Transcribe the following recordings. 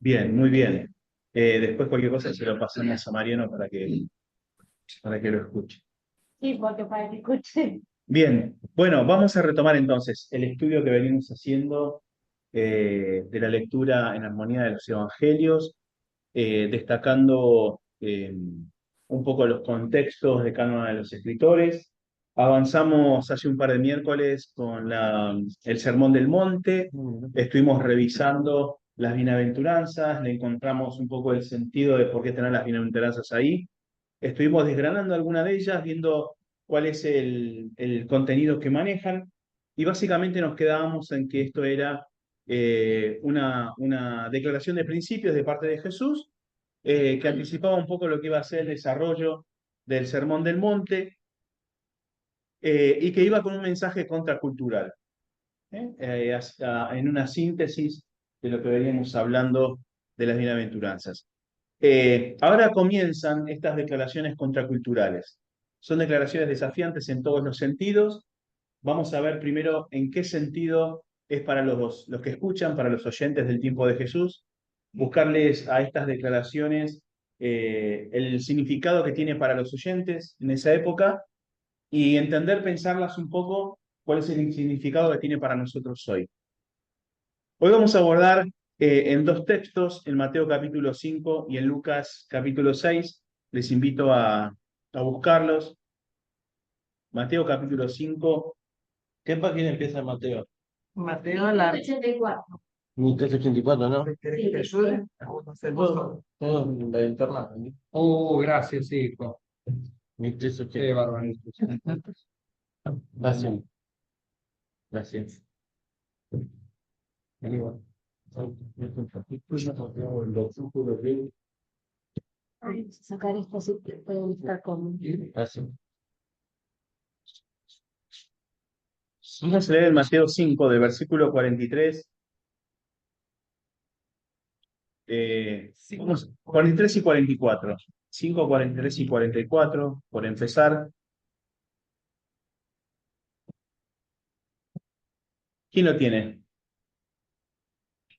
Bien, muy bien. Después cualquier cosa se lo pasamos a Mariano para que lo escuche. Sí, porque para que escuchen. Bien, bueno, vamos a retomar entonces el estudio que venimos haciendo de la lectura en armonía de los evangelios, destacando un poco los contextos de cada uno de los escritores. Avanzamos hace un par de miércoles con el Sermón del Monte, estuvimos revisando las bienaventuranzas, le encontramos un poco el sentido de por qué tener las bienaventuranzas ahí. Estuvimos desgranando alguna de ellas, viendo cuál es el contenido que manejan, y básicamente nos quedábamos en que esto era una declaración de principios de parte de Jesús, que anticipaba un poco lo que iba a ser el desarrollo del Sermón del Monte, y que iba con un mensaje contracultural, en una síntesis de lo que veníamos hablando de las bienaventuranzas. Ahora comienzan estas declaraciones contraculturales. Son declaraciones desafiantes en todos los sentidos. Vamos a ver primero en qué sentido es para los que escuchan, para los oyentes del tiempo de Jesús, buscarles a estas declaraciones el significado que tiene para los oyentes en esa época y entender, pensarlas un poco, cuál es el significado que tiene para nosotros hoy. Hoy vamos a abordar en dos textos, en Mateo capítulo 5 y en Lucas capítulo 6. Les invito a buscarlos. Mateo capítulo 5. ¿Qué página empieza Mateo? Mateo la 84. 1384, ¿no? Sí, Jesús. Todo en la interna. Gracias, hijo. Qué 1380. barbaridad. Gracias. Gracias. Vamos a sacar esto así que pueden estar con. Gracias. Vamos a leer el Mateo 5, del versículo 43. 43 y 44. 5, 43 y 44, por empezar. ¿Quién lo tiene?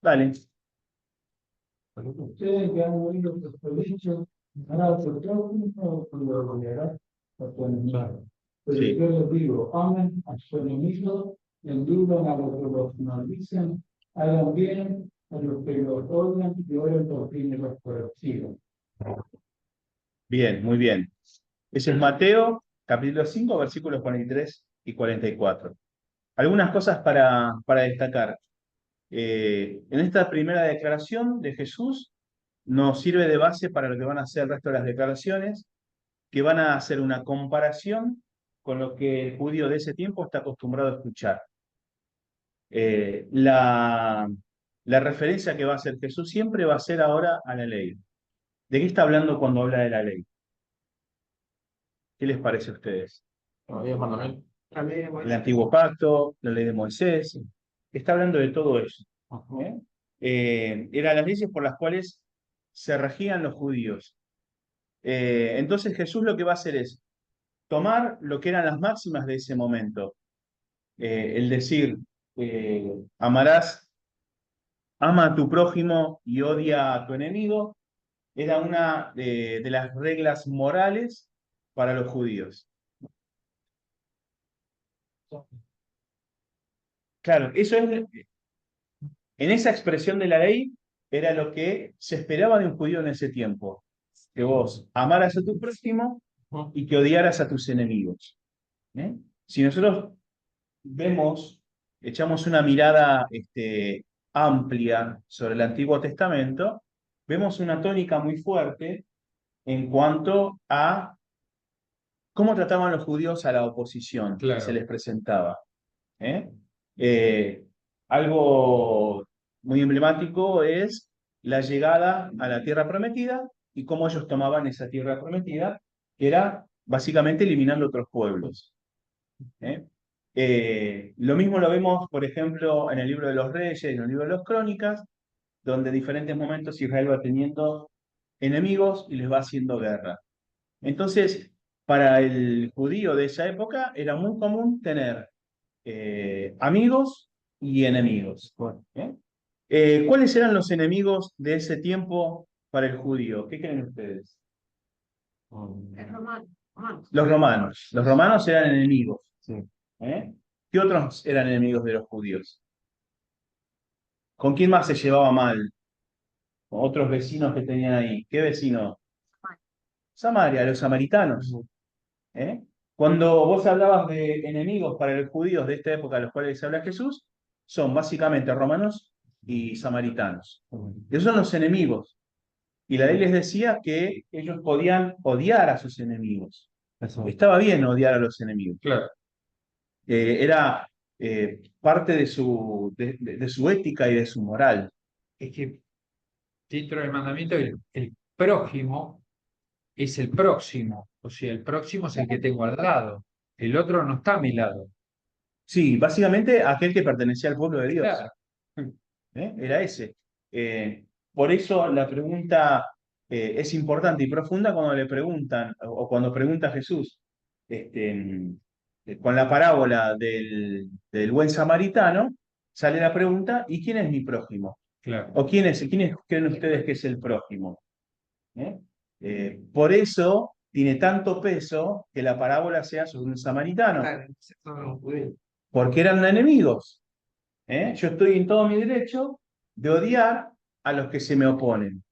Dale. Ustedes que han oído los prodigios, han aceptado lo rodeará por tu enemigo. Pero Sí. yo les digo, amen a su enemigo, endurezcan a los que los maldicen, hagan bien a los que los odian y oren por quienes los persiguen. Bien, muy bien. Ese es Mateo, capítulo 5, versículos 43 y 44. Algunas cosas para destacar. En esta primera declaración de Jesús nos sirve de base para lo que van a ser el resto de las declaraciones, que van a hacer una comparación con lo que el judío de ese tiempo está acostumbrado a escuchar. La referencia que va a hacer Jesús siempre va a ser ahora a la ley. ¿De qué está hablando cuando habla de la ley? ¿Qué les parece a ustedes? Todavía mandamiento. El antiguo pacto, la ley de Moisés. Está hablando de todo eso. Eran las leyes por las cuales se regían los judíos. Entonces Jesús lo que va a hacer es tomar lo que eran las máximas de ese momento. El decir, ama a tu prójimo y odia a tu enemigo, era una de las reglas morales para los judíos. Claro, en esa expresión de la ley era lo que se esperaba de un judío en ese tiempo, que vos amaras a tu prójimo y que odiaras a tus enemigos. Si nosotros echamos una mirada amplia sobre el Antiguo Testamento, vemos una tónica muy fuerte en cuanto a cómo trataban los judíos a la oposición que se les presentaba. ¿eh? Eh, Algo muy emblemático es la llegada a la tierra prometida y cómo ellos tomaban esa tierra prometida, que era básicamente eliminando otros pueblos. Lo mismo lo vemos, por ejemplo, en el libro de los Reyes, en el libro de las Crónicas, donde en diferentes momentos Israel va teniendo enemigos y les va haciendo guerra. Entonces, para el judío de esa época era muy común tener amigos y enemigos. ¿Cuáles eran los enemigos de ese tiempo para el judío? ¿Qué creen ustedes? Es romano. Romano. Los romanos. Los romanos eran enemigos. Sí. ¿Eh? ¿Qué otros eran enemigos de los judíos? ¿Con quién más se llevaba mal? Con otros vecinos que tenían ahí. ¿Qué vecino? Samaria, los samaritanos. ¿Eh? Cuando vos hablabas de enemigos para los judíos de esta época, a los cuales habla Jesús, son básicamente romanos y samaritanos. Esos son los enemigos. Y la ley les decía que ellos podían odiar a sus enemigos. Eso. Estaba bien odiar a los enemigos. Claro. Era parte de su ética y de su moral. Es que dentro del mandamiento el prójimo es el próximo. O sea, el próximo es el que tengo al lado. El otro no está a mi lado. Sí, básicamente aquel que pertenecía al pueblo de Dios. Claro. Era ese. Por eso la pregunta es importante y profunda cuando le preguntan, o cuando pregunta Jesús, con la parábola del buen samaritano, sale la pregunta, ¿y quién es mi prójimo? Claro. ¿O quién creen ustedes que es el prójimo? Por eso tiene tanto peso que la parábola sea sobre un samaritano, porque eran enemigos. Yo estoy en todo mi derecho de odiar a los que se me oponen.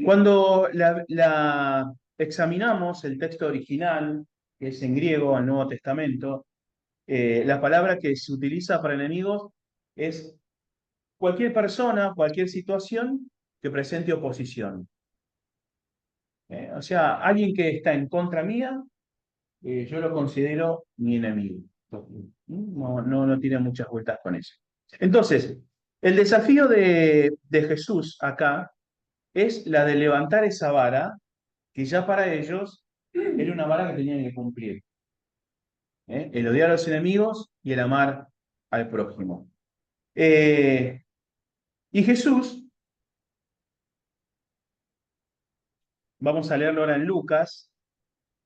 Cuando examinamos el texto original, que es en griego, el Nuevo Testamento, la palabra que se utiliza para enemigos es cualquier persona, cualquier situación que presente oposición. O sea, alguien que está en contra mía, yo lo considero mi enemigo. No tiene muchas vueltas con eso. Entonces, el desafío de Jesús acá es la de levantar esa vara, que ya para ellos era una vara que tenían que cumplir. El odiar a los enemigos y el amar al prójimo. Y Jesús, vamos a leerlo ahora en Lucas,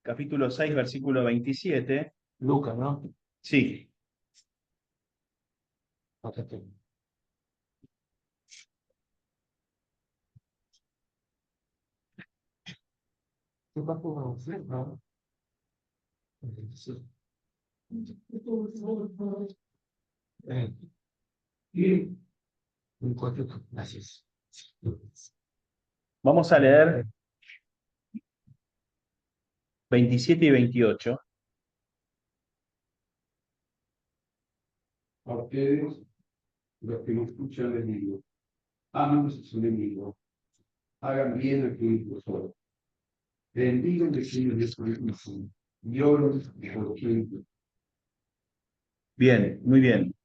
capítulo 6, versículo 27. Lucas, ¿no? Sí, Acá está. ¿Qué pasó? ¿No? Sí. Y un cuatro. Gracias. vamos a leer 27 y 28. A ustedes, los que no escuchan, les digo, amen a sus enemigos, hagan bien a quienes los odian, bendigan a quienes les maldicen, y oren por quienes. Bien, muy bien.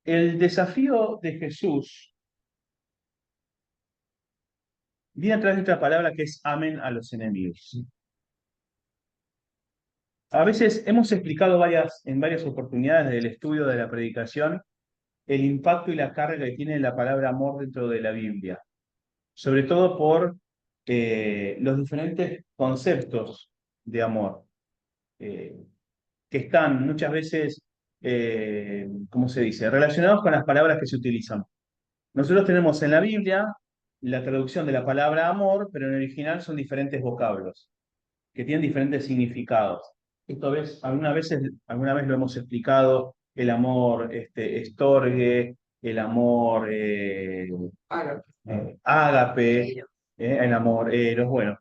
El desafío de Jesús viene a través de otra palabra que es amen a los enemigos. A veces hemos explicado en varias oportunidades del estudio de la predicación el impacto y la carga que tiene la palabra amor dentro de la Biblia, sobre todo por los diferentes conceptos de amor, que están muchas veces, ¿cómo se dice?, relacionados con las palabras que se utilizan. Nosotros tenemos en la Biblia la traducción de la palabra amor, pero en el original son diferentes vocablos, que tienen diferentes significados. Alguna vez lo hemos explicado, el amor estorge, el amor ágape, el amor eros. Bueno,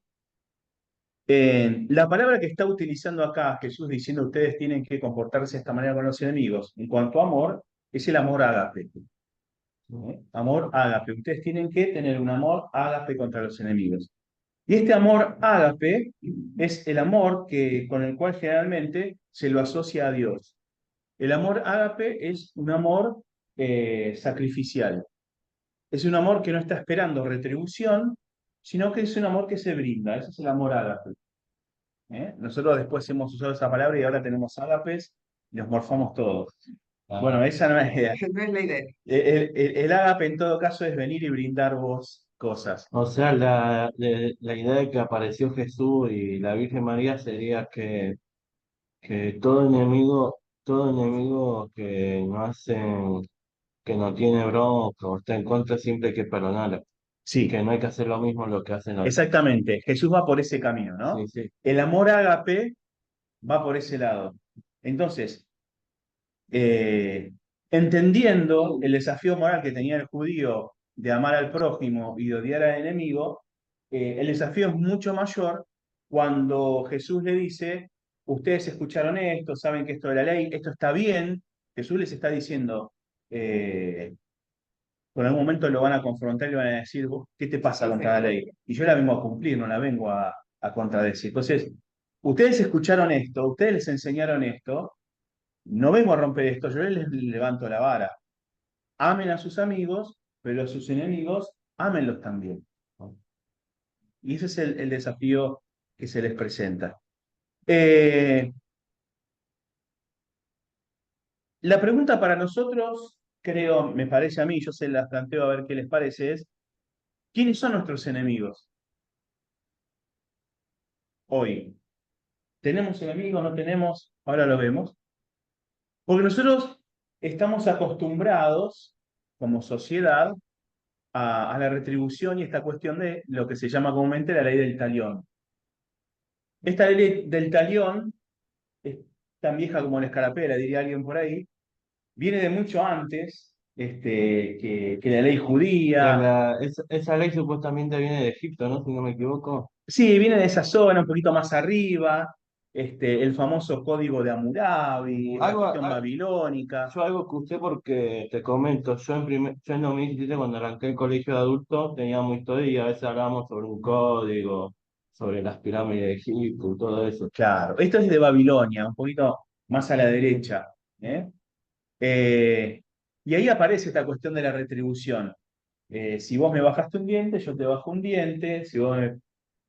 la palabra que está utilizando acá Jesús diciendo ustedes tienen que comportarse de esta manera con los enemigos, en cuanto a amor, es el amor ágape. Amor ágape. Ustedes tienen que tener un amor ágape contra los enemigos. Y este amor ágape es el amor con el cual generalmente se lo asocia a Dios. El amor ágape es un amor sacrificial. Es un amor que no está esperando retribución, sino que es un amor que se brinda. Ese es el amor ágape. Nosotros después hemos usado esa palabra y ahora tenemos ágapes y nos morfamos todos. Bueno, esa no es la idea. No es la idea. El ágape en todo caso es venir y brindar vos cosas. O sea, la idea de que apareció Jesús y la Virgen María sería que todo todo enemigo que no hacen, que no tiene bronca o está en contra, siempre hay que perdonar. Sí, Que no hay que hacer lo mismo lo que hacen los. exactamente. Jesús va por ese camino, ¿no? Sí, sí. El amor ágape va por ese lado. Entonces, eh, entendiendo el desafío moral que tenía el judío de amar al prójimo y de odiar al enemigo, el desafío es mucho mayor cuando Jesús le dice, ustedes escucharon esto, saben que esto de la ley, esto está bien. Jesús les está diciendo, por algún momento lo van a confrontar y le van a decir, "¿Vos ¿qué te pasa contra la ley?". Y yo la vengo a cumplir, no la vengo a contradecir. Entonces, ustedes escucharon esto, ustedes les enseñaron esto, no vengo a romper esto, yo les levanto la vara. Amen a sus amigos, pero a sus enemigos, ámenlos también. Y ese es el desafío que se les presenta. Eh, la pregunta para nosotros, creo, me parece a mí, yo se las planteo a ver qué les parece, es, ¿quiénes son nuestros enemigos hoy? ¿Tenemos enemigos? ¿No tenemos? Ahora lo vemos. Porque nosotros estamos acostumbrados, como sociedad, a la retribución y esta cuestión de lo que se llama comúnmente la ley del talión. Esta ley del talión es tan vieja como la escarapela, diría alguien por ahí, viene de mucho antes que la ley Pero judía. esa ley supuestamente viene de Egipto, ¿no? Si no me equivoco. Sí, viene de esa zona, un poquito más arriba, el famoso código de Hammurabi, la Algo, cuestión babilónica. yo algo escuché porque te comento, yo en 2017 cuando arranqué el colegio de adultos teníamos historia y a veces hablábamos sobre un código, sobre las pirámides de Egipto y todo eso. Claro, esto es de Babilonia, un poquito más a la derecha. ¿Eh? Y ahí aparece esta cuestión de la retribución. Si vos me bajaste un diente, yo te bajo un diente. Si vos me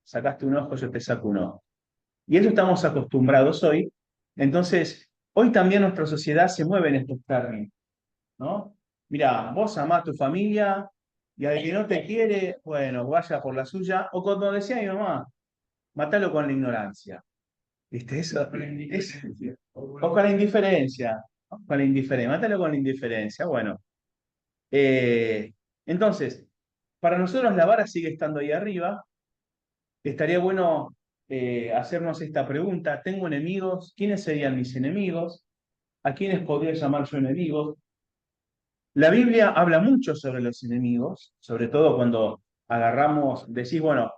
sacaste un ojo, yo te saco un ojo. Y eso estamos acostumbrados hoy. Entonces, hoy también nuestra sociedad se mueve en estos términos, ¿no? Mira, vos amás a tu familia y al que no te quiere, bueno, vaya por la suya. O como decía mi mamá, matalo con la ignorancia. ¿Viste eso? O con la indiferencia. ¿No? Con la indiferencia. Mátalo con la indiferencia. Bueno. Entonces, para nosotros la vara sigue estando ahí arriba. Estaría bueno hacernos esta pregunta. ¿Tengo enemigos? ¿Quiénes serían mis enemigos? ¿A quiénes podría llamar yo enemigos? La Biblia habla mucho sobre los enemigos, sobre todo cuando agarramos, decís, bueno,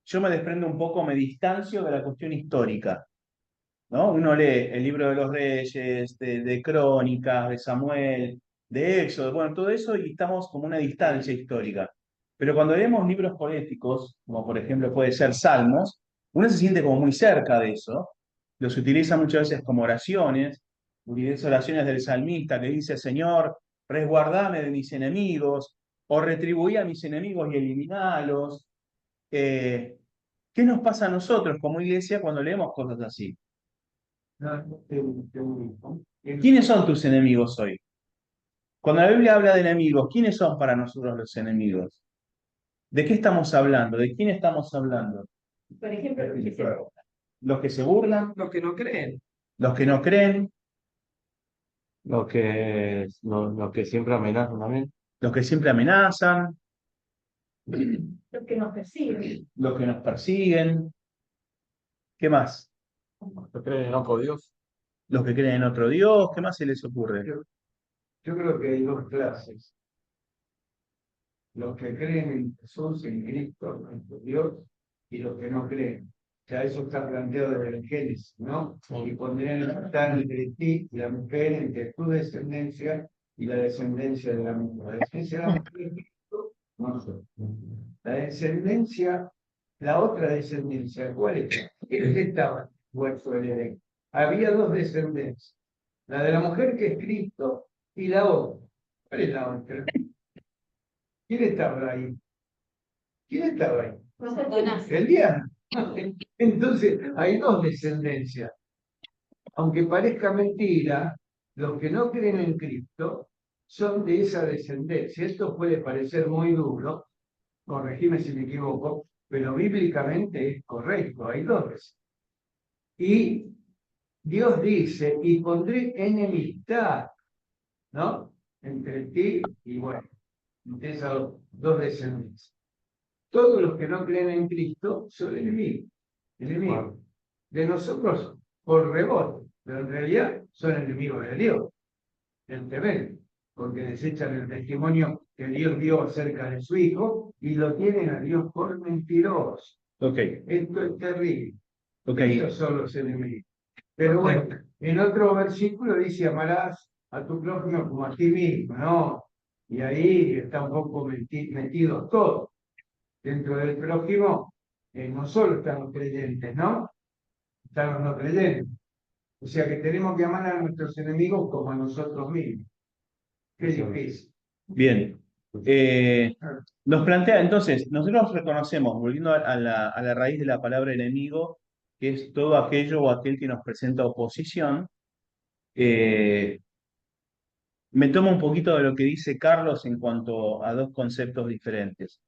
yo me desprendo un poco, me distancio de la cuestión histórica. ¿No? Uno lee el libro de los Reyes, de Crónicas, de Samuel, de Éxodo, bueno, todo eso y estamos como una distancia histórica. Pero cuando leemos libros poéticos, como por ejemplo puede ser Salmos, uno se siente como muy cerca de eso. Los utiliza muchas veces como oraciones, utiliza oraciones del salmista que dice, Señor, resguardame de mis enemigos, o retribuí a mis enemigos y eliminalos. Eh, ¿Qué nos pasa a nosotros como iglesia cuando leemos cosas así? ¿Quiénes son tus enemigos hoy? Cuando la Biblia habla de enemigos, ¿quiénes son para nosotros los enemigos? ¿De qué estamos hablando? ¿De quién estamos hablando? Por ejemplo, ¿Los que se burlan? Los que no creen. ¿Los que no creen? Lo que siempre amenazan también. ¿Los que siempre amenazan? los que nos persiguen. ¿Los que nos persiguen? ¿Qué más? Los creen en ojo Dios. ¿Los que creen en otro Dios? ¿Qué más se les ocurre? Yo creo que hay dos clases. Los que creen en Jesús, en Cristo, en Dios, y los que no creen. Ya eso está planteado desde el Génesis, ¿no? Y pondré enemistad entre ti y la mujer, entre tu descendencia y la descendencia de la mujer. La descendencia de la mujer es Cristo, no nosotros. La descendencia, la otra descendencia, ¿cuál es? ¿Quiénes estaban huerto del Edén? Había dos descendencias. La de la mujer que es Cristo y la otra. ¿Cuál es la otra? ¿Quién estaba ahí? ¿Quién estaba ahí? Satanás. El diablo. Entonces, hay dos descendencias. Aunque parezca mentira, los que no creen en Cristo son de esa descendencia. Esto puede parecer muy duro, corregime si me equivoco, pero bíblicamente es correcto, hay dos. Y Dios dice, y pondré enemistad, ¿no? Entre ti y bueno, entre esos dos descendientes. Todos los que no creen en Cristo son enemigos de nosotros por rebote, pero en realidad son enemigos de Dios, evidentemente, porque desechan el testimonio que Dios dio acerca de su Hijo y lo tienen a Dios por mentiroso. Ok, Esto es terrible. ok. Esos son los enemigos. Pero bueno, en otro versículo dice, amarás a tu prójimo como a ti mismo, ¿no? Y ahí está un poco metido todo. Dentro del prójimo, no solo están los creyentes, ¿no? Están los no creyentes. O sea que tenemos que amar a nuestros enemigos como a nosotros mismos. Qué difícil. Bien. Nos plantea, entonces, nosotros reconocemos, volviendo a la raíz de la palabra enemigo, que es todo aquello o aquel que nos presenta oposición. Me tomo un poquito de lo que dice Carlos en cuanto a dos conceptos diferentes.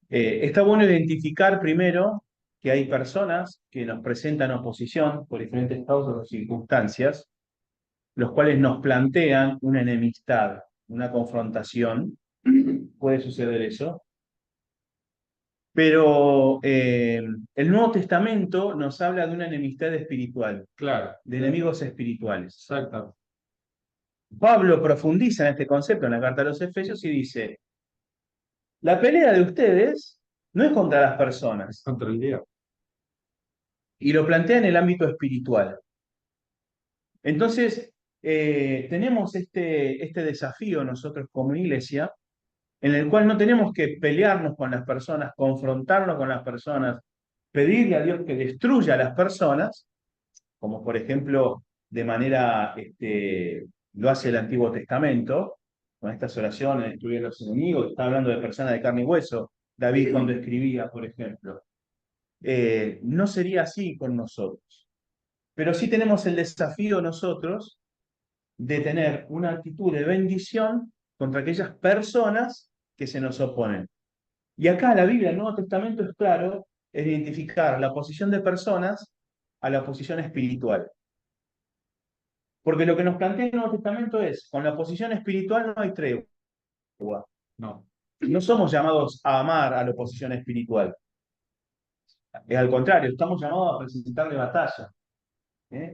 Está bueno identificar primero que hay personas que nos presentan oposición por diferentes causas o circunstancias, los cuales nos plantean una enemistad, una confrontación. Puede suceder eso. Pero el Nuevo Testamento nos habla de una enemistad espiritual, Claro, de enemigos espirituales. exacto. Pablo profundiza en este concepto en la carta a los Efesios y dice, la pelea de ustedes no es contra las personas, Contra el diablo. y lo plantea en el ámbito espiritual. Entonces, tenemos este desafío nosotros como iglesia, en el cual no tenemos que pelearnos con las personas, confrontarnos con las personas, pedirle a Dios que destruya a las personas, como por ejemplo de manera lo hace el Antiguo Testamento, con estas oraciones, destruir a los enemigos, está hablando de personas de carne y hueso, David cuando escribía, por ejemplo. No sería así con nosotros. Pero sí tenemos el desafío nosotros de tener una actitud de bendición contra aquellas personas que se nos oponen. Y acá la Biblia, el Nuevo Testamento es claro, es identificar la posición de personas a la posición espiritual. Porque lo que nos plantea el Nuevo Testamento es, con la posición espiritual no hay tregua. No. No somos llamados a amar a la oposición espiritual. Es al contrario, estamos llamados a presentarle batalla.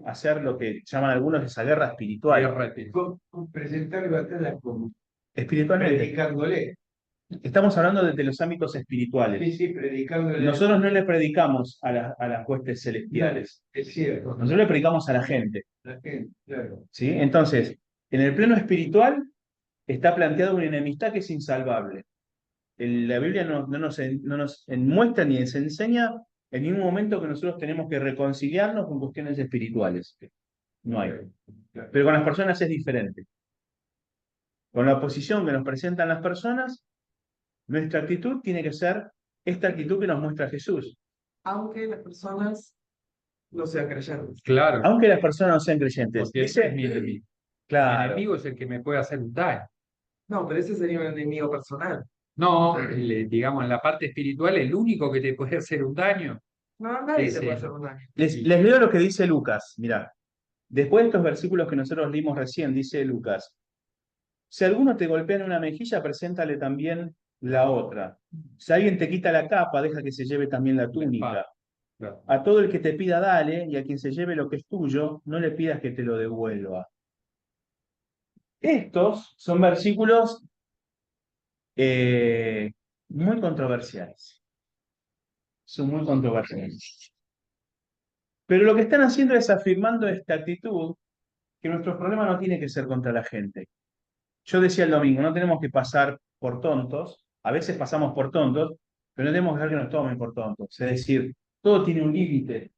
A hacer lo que llaman algunos esa guerra espiritual. Guerra espiritual. Presentar batalla como Espiritualmente. predicándole. Estamos hablando de los ámbitos espirituales. Sí, sí, predicándole. Nosotros no le predicamos a las huestes celestiales. Es cierto. Nosotros le predicamos a la gente. La gente, claro. ¿Sí? Entonces, en el plano espiritual está planteada una enemistad que es insalvable. La Biblia no nos muestra ni nos enseña en ningún momento que nosotros tenemos que reconciliarnos con cuestiones espirituales. No hay. Pero con las personas es diferente. Con la oposición que nos presentan las personas, nuestra actitud tiene que ser esta actitud que nos muestra Jesús. Aunque las personas no sean creyentes. Claro, Aunque las personas no sean creyentes. porque ese es mi enemigo. Mi claro, enemigo es el que me puede hacer un daño. No, pero ese sería un enemigo personal. No, digamos, en la parte espiritual, el único que te puede hacer un daño. No, nadie Ese. te puede hacer un daño. les leo lo que dice Lucas. Mirá, después de estos versículos que nosotros leímos recién, dice Lucas, si alguno te golpea en una mejilla, preséntale también la otra. Si alguien te quita la capa, deja que se lleve también la túnica. Claro. A todo el que te pida, dale, y a quien se lleve lo que es tuyo, no le pidas que te lo devuelva. Estos son versículos muy controversiales. Son muy controversiales. Pero lo que están haciendo es afirmando esta actitud, que nuestro problema no tiene que ser contra la gente. Yo decía el domingo, no tenemos que pasar por tontos, a veces pasamos por tontos, pero no tenemos que dejar que nos tomen por tontos. Es decir, todo tiene un límite.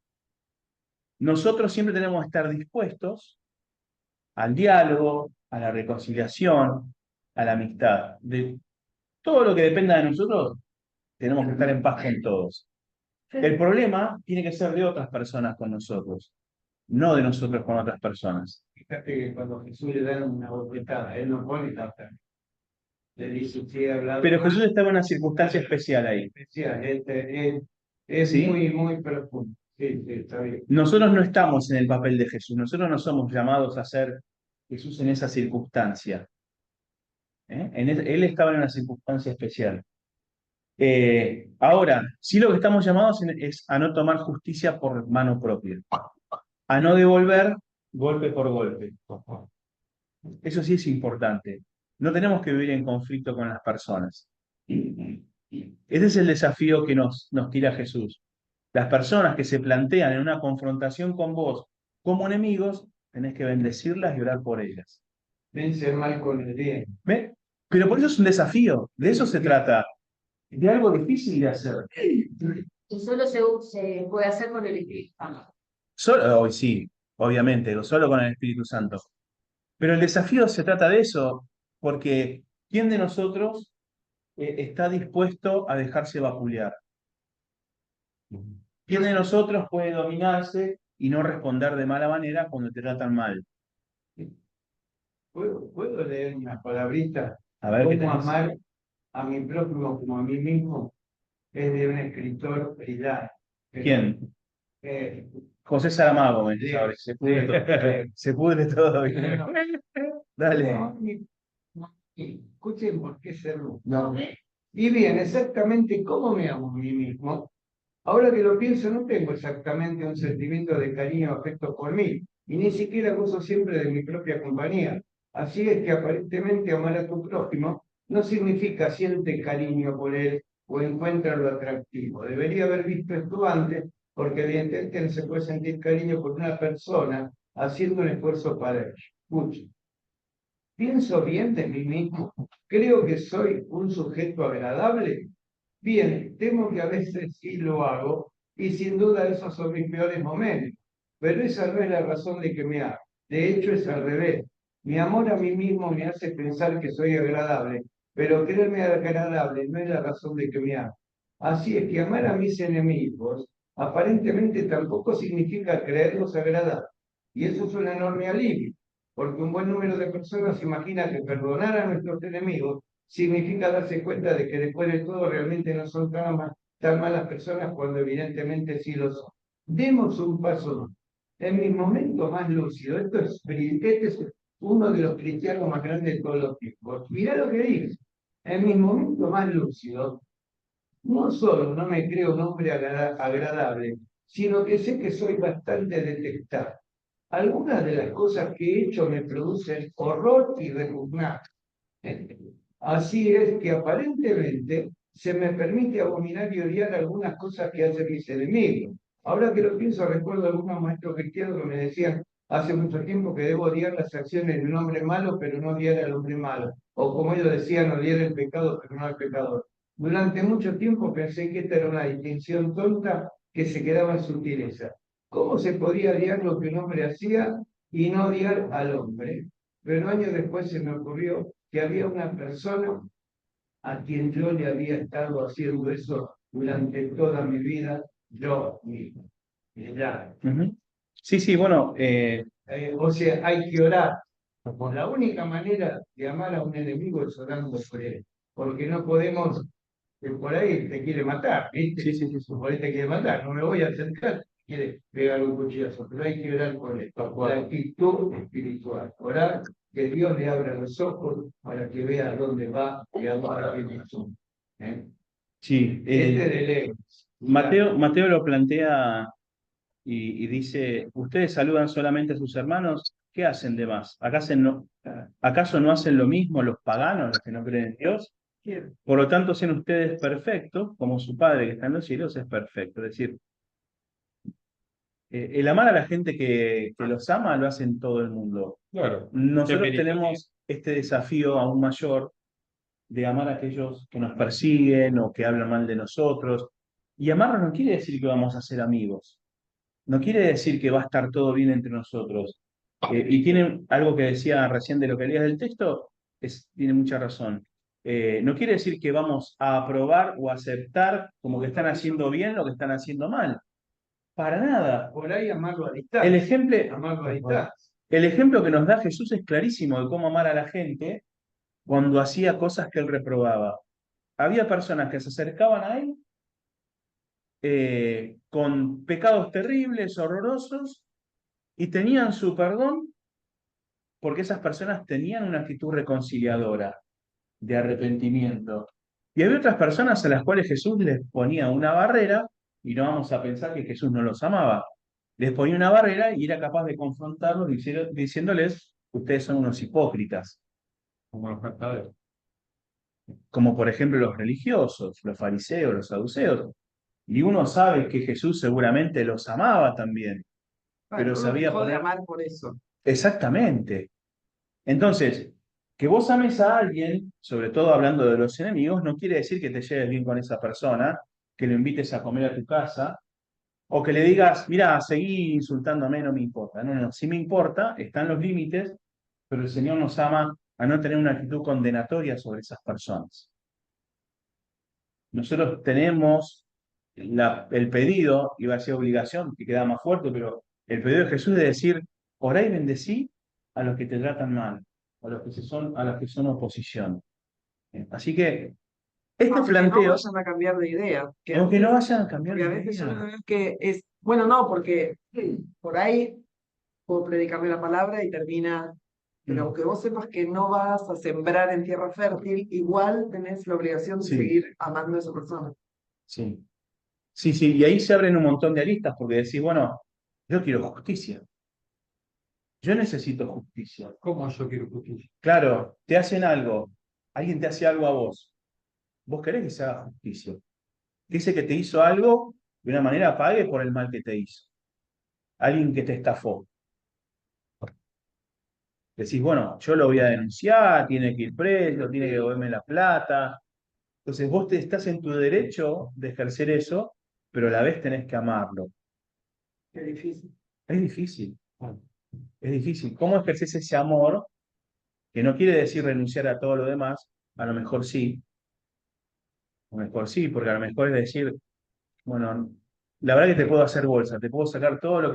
Nosotros siempre tenemos que estar dispuestos al diálogo, a la reconciliación, a la amistad. De todo lo que dependa de nosotros, tenemos que estar en paz con todos. El problema tiene que ser de otras personas con nosotros, no de nosotros con otras personas. Fíjate que cuando Jesús le da una bofetada, él no pone la otra. Le dice, usted ha hablado Pero mal, Jesús estaba en una circunstancia especial ahí. especial. Es ¿Sí? muy, muy profundo. Sí, sí, está bien. Nosotros no estamos en el papel de Jesús, nosotros no somos llamados a ser Jesús en esa circunstancia. Él estaba en una circunstancia especial. Ahora, sí lo que estamos llamados es a no tomar justicia por mano propia, a no devolver golpe por golpe. Eso sí es importante. No tenemos que vivir en conflicto con las personas. Ese es el desafío que nos tira Jesús. Las personas que se plantean en una confrontación con vos como enemigos, tenés que bendecirlas y orar por ellas. Vence el mal con el bien. ¿Ve? Pero por eso es un desafío, de eso se trata, de algo difícil de hacer. Y solo se puede hacer con el Espíritu Santo. Solo, hoy sí, obviamente, solo con el Espíritu Santo. Pero el desafío se trata de eso, porque ¿quién de nosotros está dispuesto a dejarse vapulear? ¿Quién de nosotros puede dominarse y no responder de mala manera cuando te tratan mal? ¿Puedo leer unas palabritas? A ver qué ¿Cómo tenés. amar a mi prójimo como a mí mismo? Es de un escritor brillante. ¿Quién? Eh, José Saramago, me Sí. sabe, se pudre todo. Se pudre todo. ¿Viste? Dale. Escuchen por qué serlo. No. Y bien, exactamente cómo me amo a mí mismo. Ahora que lo pienso, no tengo exactamente un sentimiento de cariño o afecto por mí, y ni siquiera gozo siempre de mi propia compañía. Así es que aparentemente amar a tu prójimo no significa siente cariño por él o encuentra lo atractivo. Debería haber visto esto antes, porque evidentemente no se puede sentir cariño por una persona haciendo un esfuerzo para ello. Escuchen. ¿Pienso bien de mí mismo? ¿Creo que soy un sujeto agradable? Bien, temo que a veces sí lo hago, y sin duda esos son mis peores momentos. Pero esa no es la razón de que me amo. De hecho, es al revés. Mi amor a mí mismo me hace pensar que soy agradable, pero creerme agradable no es la razón de que me amo. Así es que amar a mis enemigos aparentemente tampoco significa creerlos agradables. Y eso es un enorme alivio, porque un buen número de personas imagina que perdonar a nuestros enemigos significa darse cuenta de que después de todo realmente no son tan malas personas cuando evidentemente sí lo son. Demos un paso más. En mis momentos más lúcidos, este es uno de los cristianos más grandes de todos los tiempos. Mirá lo que dice. En mis momentos más lúcidos, no solo no me creo un hombre agradable, sino que sé que soy bastante detestable. Algunas de las cosas que he hecho me producen horror y repugnancia. Así es que aparentemente se me permite abominar y odiar algunas cosas que hacen mis enemigos. Ahora que lo pienso, recuerdo a algunos maestros cristianos que me decían hace mucho tiempo que debo odiar las acciones de un hombre malo, pero no odiar al hombre malo. O como ellos decían, odiar el pecado, pero no al pecador. Durante mucho tiempo pensé que esta era una distinción tonta que se quedaba en sutileza. ¿Cómo se podía odiar lo que un hombre hacía y no odiar al hombre? Pero años después se me ocurrió que había una persona a quien yo le había estado haciendo eso durante toda mi vida, yo mismo. Ya. Sí, sí, bueno, O sea, hay que orar. La única manera de amar a un enemigo es orando por él, porque no podemos, por ahí te quiere matar, ¿viste? sí, sí, sí, sí. Por ahí te quiere matar, no me voy a acercar, quiere pegar un cuchillazo, pero hay que orar por él. La actitud espiritual, orar, que Dios le abra los ojos para que vea a dónde va y a dónde son. Sí, Del ego. Mateo lo plantea y dice, ¿ustedes saludan solamente a sus hermanos? ¿Qué hacen de más? ¿Acaso no hacen lo mismo los paganos, los que no creen en Dios? Por lo tanto, sean ustedes perfectos, como su Padre que está en los cielos es perfecto. Es decir, el amar a la gente que los ama lo hacen todo el mundo. Claro. Nosotros Qué tenemos este desafío aún mayor de amar a aquellos que nos persiguen o que hablan mal de nosotros. Y amarnos no quiere decir que vamos a ser amigos. No quiere decir que va a estar todo bien entre nosotros. Y tiene algo que decía recién de lo que leías del texto, tiene mucha razón. No quiere decir que vamos a aprobar o aceptar como que están haciendo bien lo que están haciendo mal. Para nada. Por ahí amarlo a distancia. Amarlo a distancia. El ejemplo que nos da Jesús es clarísimo de cómo amar a la gente cuando hacía cosas que él reprobaba. Había personas que se acercaban a él con pecados terribles, horrorosos, y tenían su perdón porque esas personas tenían una actitud reconciliadora, de arrepentimiento. Y había otras personas a las cuales Jesús les ponía una barrera, y no vamos a pensar que Jesús no los amaba. Les ponía una barrera y era capaz de confrontarlos diciéndoles, ustedes son unos hipócritas, como los mercaderes. como por ejemplo los religiosos, los fariseos, los saduceos. Y uno sabe que Jesús seguramente los amaba también, pero No lo sabía dejó de poner... amar por eso. Exactamente. Entonces, que vos ames a alguien, sobre todo hablando de los enemigos, no quiere decir que te lleves bien con esa persona, que lo invites a comer a tu casa, o que le digas, mira, seguí insultándome, no me importa. No, no, sí me importa, están los límites, pero el Señor nos ama a no tener una actitud condenatoria sobre esas personas. Nosotros tenemos el pedido, iba a ser obligación, que queda más fuerte, pero el pedido de Jesús es decir, orá y bendecí a los que te tratan mal, a los que son oposición. Así que este Aunque no planteo, vayan a cambiar de idea. aunque no vayan a cambiar Porque a de veces yo idea, lo veo que es, bueno, no, porque por ahí puedo predicarle la palabra y termina, pero aunque vos sepas que no vas a sembrar en tierra fértil, igual tenés la obligación de sí, seguir amando a esa persona. sí, sí, sí, y ahí se abren un montón de aristas porque decís, bueno, yo quiero justicia, yo necesito justicia. ¿Cómo yo quiero justicia? Claro, te hacen algo, alguien te hace algo a vos, vos querés que se haga justicia. Dice que te hizo algo, de una manera pague por el mal que te hizo. Alguien que te estafó. Decís, bueno, yo lo voy a denunciar, tiene que ir preso, tiene que devolverme la plata. Entonces vos estás en tu derecho de ejercer eso, pero a la vez tenés que amarlo. Qué difícil. Es difícil, es difícil. ¿Cómo ejerces ese amor? Que no quiere decir renunciar a todo lo demás, a lo mejor sí, a lo mejor sí, porque a lo mejor es decir, bueno, la verdad que te puedo hacer bolsa, te puedo sacar todo lo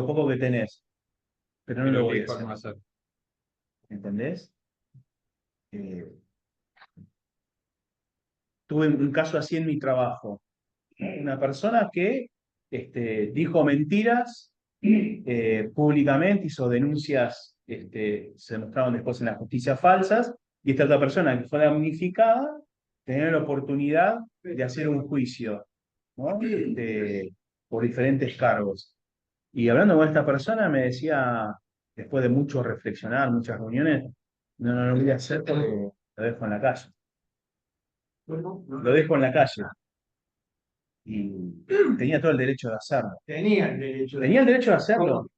poco que tenés, pero no Pero lo voy a elijo hacer. no hacer. ¿Entendés? Eh, tuve un caso así en mi trabajo. Una persona que dijo mentiras públicamente, hizo denuncias, se mostraron después en la justicia falsas, y esta otra persona que fue damnificada tenía la oportunidad de hacer un juicio, ¿no? Por diferentes cargos. Y hablando con esta persona me decía, después de mucho reflexionar, muchas reuniones, no, no lo voy a hacer porque lo dejo en la calle. Lo dejo en la calle. Y tenía todo el derecho de hacerlo. Tenía el derecho Tenía el derecho de hacerlo.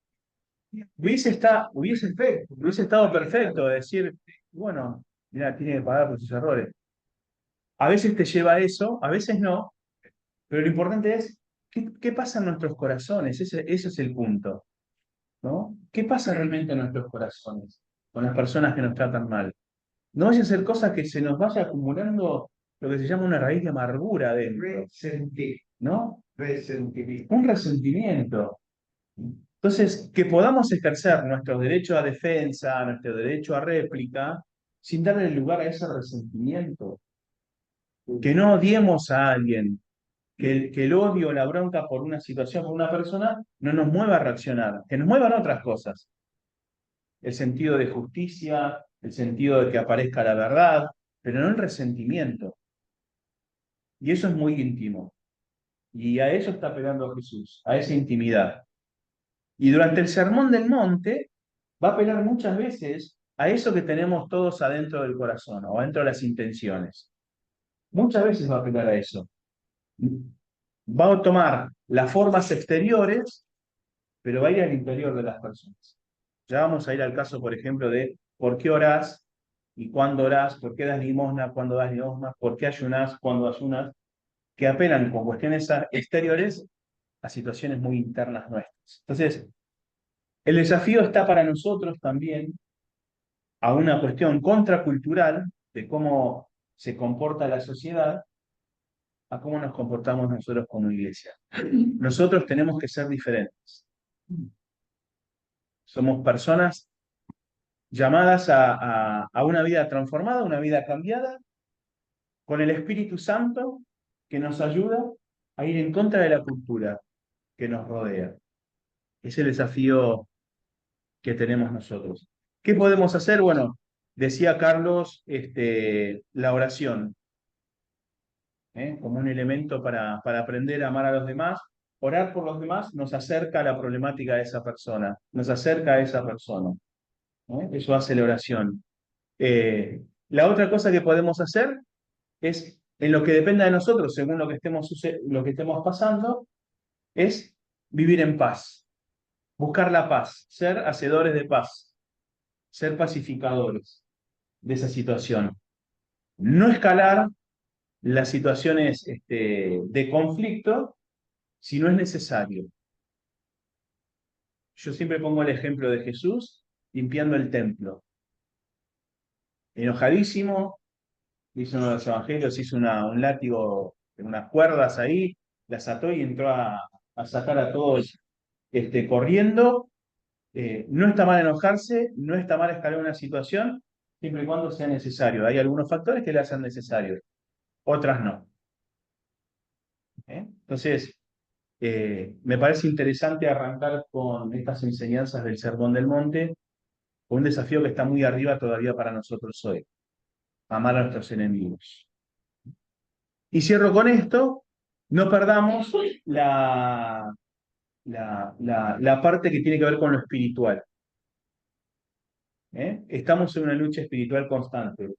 Hubiese estado perfecto decir, bueno, mira, tiene que pagar por sus errores. A veces te lleva a eso, a veces no, pero lo importante es, ¿qué pasa en nuestros corazones? Ese es el punto, ¿no? ¿Qué pasa realmente en nuestros corazones con las personas que nos tratan mal? No vayan a ser cosas que se nos vaya acumulando lo que se llama una raíz de amargura dentro, ¿no? resentimiento. Un resentimiento. Entonces, que podamos ejercer nuestro derecho a defensa, nuestro derecho a réplica, sin darle lugar a ese resentimiento. Que no odiemos a alguien, que el odio o la bronca por una situación, por una persona, no nos mueva a reaccionar, que nos muevan otras cosas. El sentido de justicia, el sentido de que aparezca la verdad, pero no el resentimiento. Y eso es muy íntimo. Y a eso está apelando Jesús, a esa intimidad. Y durante el Sermón del Monte va a apelar muchas veces a eso que tenemos todos adentro del corazón o adentro de las intenciones. Muchas veces va a apelar a eso. Va a tomar las formas exteriores, pero va a ir al interior de las personas. Ya vamos a ir al caso, por ejemplo, de por qué orás y cuándo orás, por qué das limosna, cuándo das limosna, por qué ayunás, cuándo ayunas, que apelan con cuestiones exteriores a situaciones muy internas nuestras. Entonces, el desafío está para nosotros también a una cuestión contracultural de cómo se comporta la sociedad, a cómo nos comportamos nosotros como iglesia. Nosotros tenemos que ser diferentes. Somos personas llamadas a una vida transformada, una vida cambiada, con el Espíritu Santo que nos ayuda a ir en contra de la cultura que nos rodea. Es el desafío que tenemos nosotros. ¿Qué podemos hacer? Bueno, decía Carlos, la oración, como un elemento para aprender a amar a los demás. Orar por los demás nos acerca a la problemática de esa persona, nos acerca a esa persona. Eso hace la oración. La otra cosa que podemos hacer es, en lo que dependa de nosotros, según lo que estemos pasando, es vivir en paz, buscar la paz, ser hacedores de paz, ser pacificadores de esa situación. No escalar las situaciones de conflicto si no es necesario. Yo siempre pongo el ejemplo de Jesús limpiando el templo. Enojadísimo, hizo uno de los evangelios, hizo un látigo, unas cuerdas ahí, las ató y entró a sacar a todos corriendo. No está mal enojarse, no está mal escalar una situación, siempre y cuando sea necesario. Hay algunos factores que le hacen necesario, otras no. Entonces, me parece interesante arrancar con estas enseñanzas del Sermón del Monte, con un desafío que está muy arriba todavía para nosotros hoy: amar a nuestros enemigos. Y cierro con esto: no perdamos la parte que tiene que ver con lo espiritual. Estamos en una lucha espiritual constante.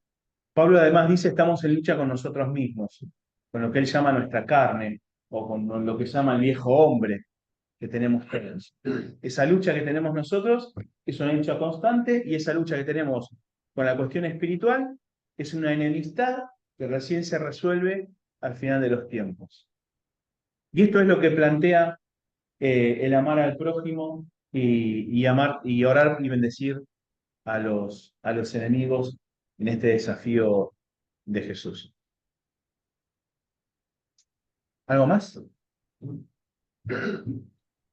Pablo además dice: estamos en lucha con nosotros mismos, con lo que él llama nuestra carne, o con lo que llama el viejo hombre que tenemos todos. Esa lucha que tenemos nosotros es una lucha constante, y esa lucha que tenemos con la cuestión espiritual es una enemistad que recién se resuelve al final de los tiempos. Y esto es lo que plantea el amar al prójimo y amar y orar y bendecir a los enemigos en este desafío de Jesús. ¿Algo más?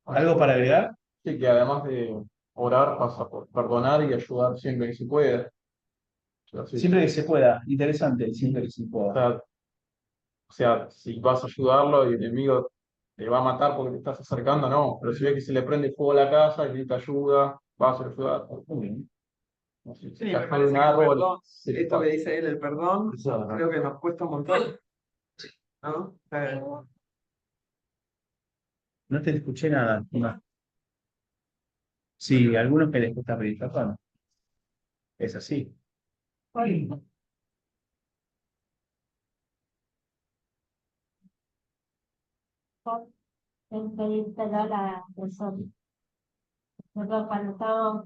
¿Algo para agregar? Sí, que además de orar pasa por perdonar y ayudar siempre que se puede. O sea, Siempre que se pueda. Interesante, siempre que se o pueda. sea, o sea, si vas a ayudarlo y el enemigo te va a matar porque te estás acercando, no. Pero si ves que se le prende fuego a la casa y necesita ayuda, vas a ayudar. Muy bien. No sé, Sí, me cascar parece un que el árbol, perdón, se le esto que pasa. dice él, el perdón, creo que nos cuesta un montón, ¿no? No te escuché nada. No. Sí, a algunos que les gusta pedir perdón. Es así. En pedir perdón a la persona. Nosotros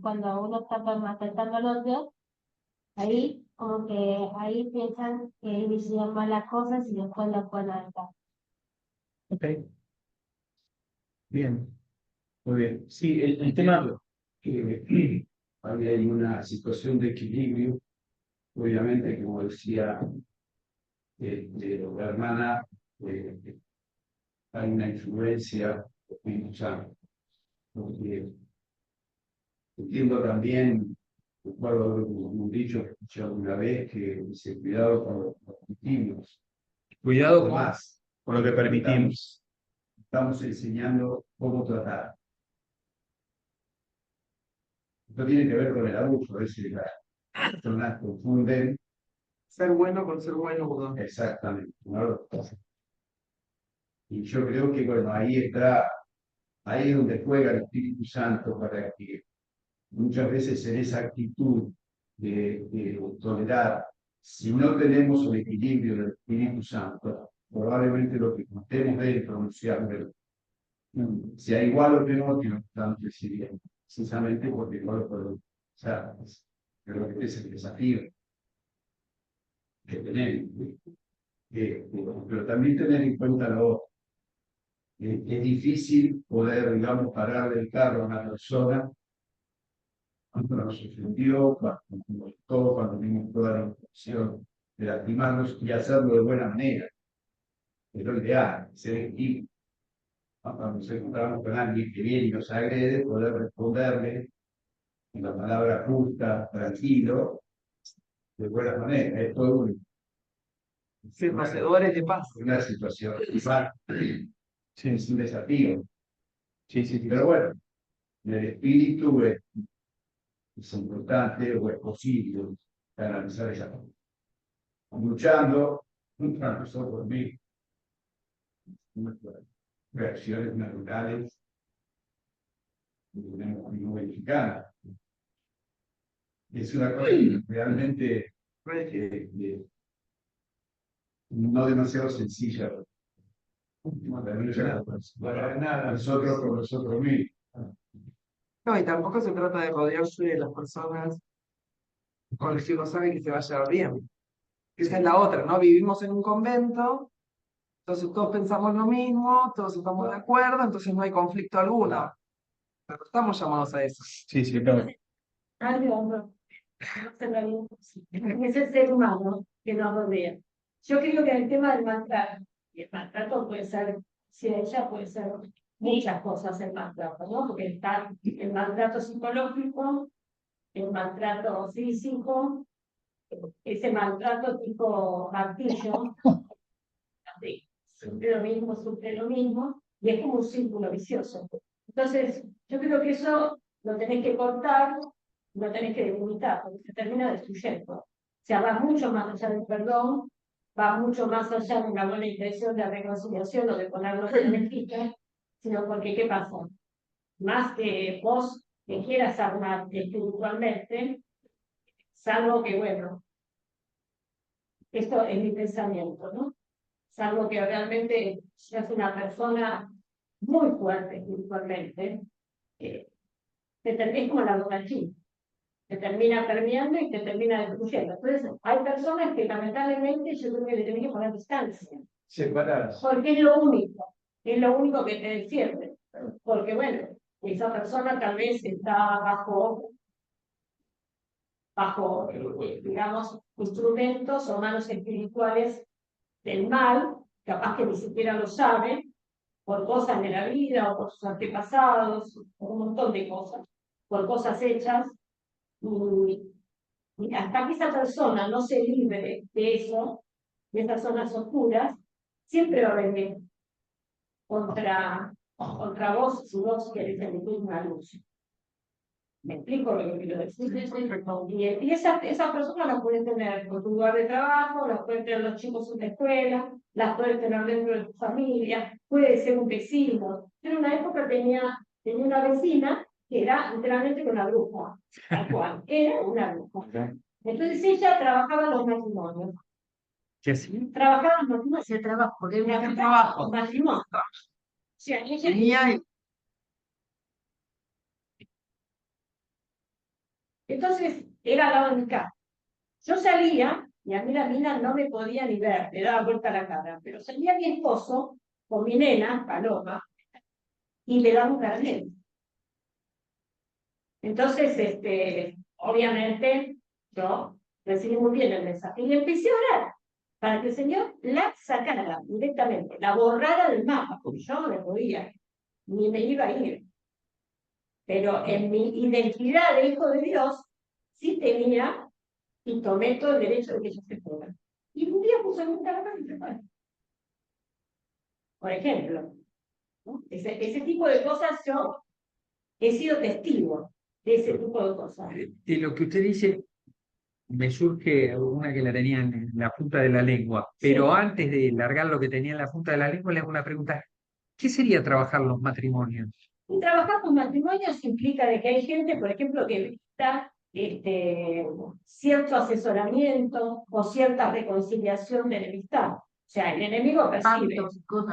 cuando uno está maltratando al otro, ahí como que ahí piensan que hicieron malas cosas y después lo pueden alzar. Ok, bien. Muy bien. Sí, el tema. Que hay una situación de equilibrio, obviamente, como decía la hermana, hay una influencia del Espíritu Santo. Porque entiendo también, recuerdo un dicho que escuché alguna vez, que dice: cuidado con los permitimos. Cuidado con Más, Con lo que permitimos. estamos enseñando cómo tratar. Esto tiene que ver con el abuso, es decir, las personas confunden Ser bueno con ser bueno, ¿no? exactamente, ¿no? Y yo creo que, bueno, ahí es donde juega el Espíritu Santo para que muchas veces en esa actitud de tolerar, si no tenemos el equilibrio del Espíritu Santo, probablemente lo que contemos de pronunciar sea igual o peor que lo que estamos recibiendo, precisamente porque no lo podemos. O sea, creo que ese es el desafío que tenemos. Pero también tener en cuenta lo otro. Es difícil poder, digamos, parar del carro a una persona cuando nos ofendió, cuando nos molestó, cuando vimos toda la intención de lastimarnos, y hacerlo de buena manera. Es lo ideal, ser equipo. Cuando nos encontramos con alguien que viene y nos agrede, poder responderle en la palabra justa, tranquilo, de buena manera. Es todo único. Sí, poseedores de paz. una situación igual, Sí, es un desafío. sí, sí. Pero bueno, en el espíritu es importante o es posible analizar esa cosa. Luchando contra nosotros mismos, nuestras reacciones naturales que tenemos no verificadas. Es una cosa realmente no demasiado sencilla. Para nada, nosotros con nosotros mismos. No, y tampoco se trata de rodearse de las personas con las que uno sabe que se va a llevar bien. Esa es la otra, ¿no? Vivimos en un convento, entonces todos pensamos lo mismo, todos estamos de acuerdo, entonces no hay conflicto alguno. Pero estamos llamados a eso. Sí, sí, no. Algo, no se lo digo, sí. Es el ser humano que nos rodea. Yo creo que el tema del maltrato, y el maltrato puede ser, si ella puede ser muchas cosas el maltrato, ¿no? Porque está el maltrato psicológico, el maltrato físico, ese maltrato tipo martillo, de sufre lo mismo, y es como un círculo vicioso. Entonces, yo creo que eso lo tenés que cortar, lo tenés que delimitar, porque se termina destruyendo. O sea, va mucho más allá del perdón, va mucho más allá de una buena intención de reconciliación o de ponerlo en energía, sino porque, ¿qué pasa? Más que vos que quieras armar espiritualmente, salvo que, bueno, esto es mi pensamiento, ¿no? Salvo que realmente seas una persona muy fuerte espiritualmente, es como la borrachín, te termina permeando y te termina destruyendo. Entonces, hay personas que lamentablemente yo creo que le tienen que poner distancia, Separadas. porque es lo único que te defiende. Porque, bueno, esa persona tal vez está digamos, instrumentos o manos espirituales del mal, capaz que ni siquiera lo sabe, por cosas de la vida o por sus antepasados, por un montón de cosas, por cosas hechas, y hasta que esa persona no se libre de eso, de esas zonas oscuras, siempre va a venir contra vos si vos querés emitir una luz. ¿Me explico lo que quiero decir? Y esas personas las pueden tener en tu lugar de trabajo, las pueden tener los chicos en la escuela, las pueden tener dentro de tu familia, puede ser un vecino. Yo en una época tenía una vecina que era literalmente una bruja, tal cual, era una bruja. Entonces ella trabajaba en los matrimonios. ¿Qué así? Trabajaba en los matrimonios, hacía trabajo, de una trabajo. matrimonio. O sea, ella Tenía entonces, era al lado de mi casa. Yo salía, y a mí la mina no me podía ni ver, le daba vuelta a la cara, pero salía mi esposo con mi nena, Paloma, y le daba un carnet. Entonces, obviamente, yo recibí muy bien el mensaje y le empecé a orar para que el Señor la sacara directamente, la borrara del mapa, porque yo no le podía, ni me iba a ir. Pero en mi identidad de hijo de Dios, sí tenía y tomé todo el derecho de que ella se fuera. Y un día puso en un carro y se fue. Por ejemplo, ¿no? Ese tipo de cosas yo he sido testigo de ese tipo de cosas. De lo que usted dice, me surge una que la tenía en la punta de la lengua, pero Sí. antes de largar lo que tenía en la punta de la lengua, le hago una pregunta. ¿Qué sería trabajar los matrimonios? Y trabajar con matrimonios implica de que hay gente, por ejemplo, que necesita cierto asesoramiento o cierta reconciliación de enemistad. O sea, el enemigo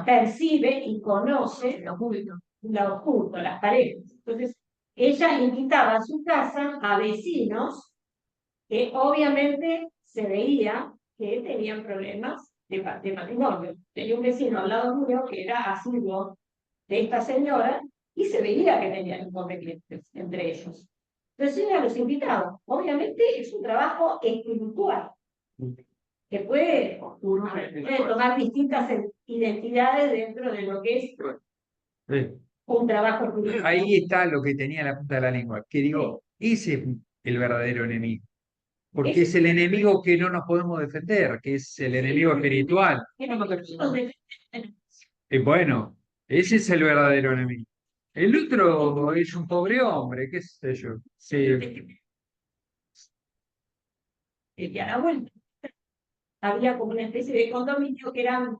percibe y conoce lo oculto, las paredes. Entonces, ella invitaba a su casa a vecinos que obviamente se veía que tenían problemas de matrimonio. Tenía un vecino al lado mío que era asiduo de esta señora y se veía que tenían inconvenientes entre ellos. Entonces ella los invitaba. Obviamente es un trabajo espiritual que puede tomar distintas identidades dentro de lo que es un trabajo espiritual. Ahí está lo que tenía en la punta de la lengua, que digo, ese es el verdadero enemigo. porque es el enemigo que no nos podemos defender, que es el enemigo espiritual. Y bueno, ese es el verdadero enemigo. El otro es un pobre hombre, qué sé yo. Sí, Y a la vuelta había como una especie de condominio que eran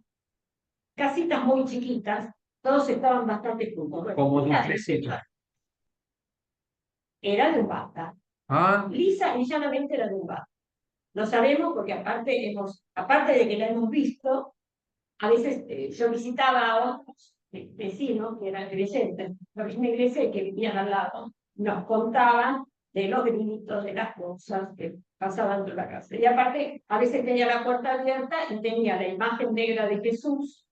casitas muy chiquitas, todos estaban bastante juntos. Bueno, como una de dulcecito. ellas era de un basta, Ah, lisa y llanamente era de un basta. Lo sabemos porque aparte de que la hemos visto, a veces yo visitaba a otros vecinos que eran creyentes, los ingleses que vivían al lado, nos contaban de los gritos, de las cosas que pasaban por la casa. Y aparte, a veces tenía la puerta abierta y tenía la imagen negra de Jesús,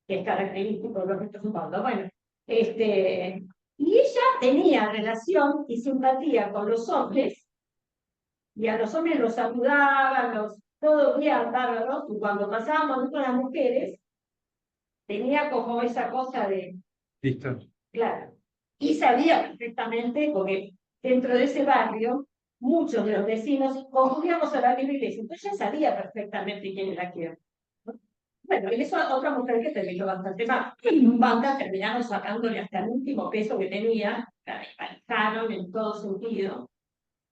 que es característico de lo que estamos hablando. Bueno, y ella tenía relación y simpatía con los hombres, y a los hombres los saludaban, todo bien, bárbaro, y cuando pasábamos con las mujeres, tenía como esa cosa de, listo. claro, y sabía perfectamente, porque dentro de ese barrio, muchos de los vecinos concurríamos a la misma iglesia, entonces ella sabía perfectamente quién era quién. Bueno, y eso a otra mujer que terminó bastante mal. Y un banda terminaron sacándole hasta el último peso que tenía, la despacharon en todo sentido.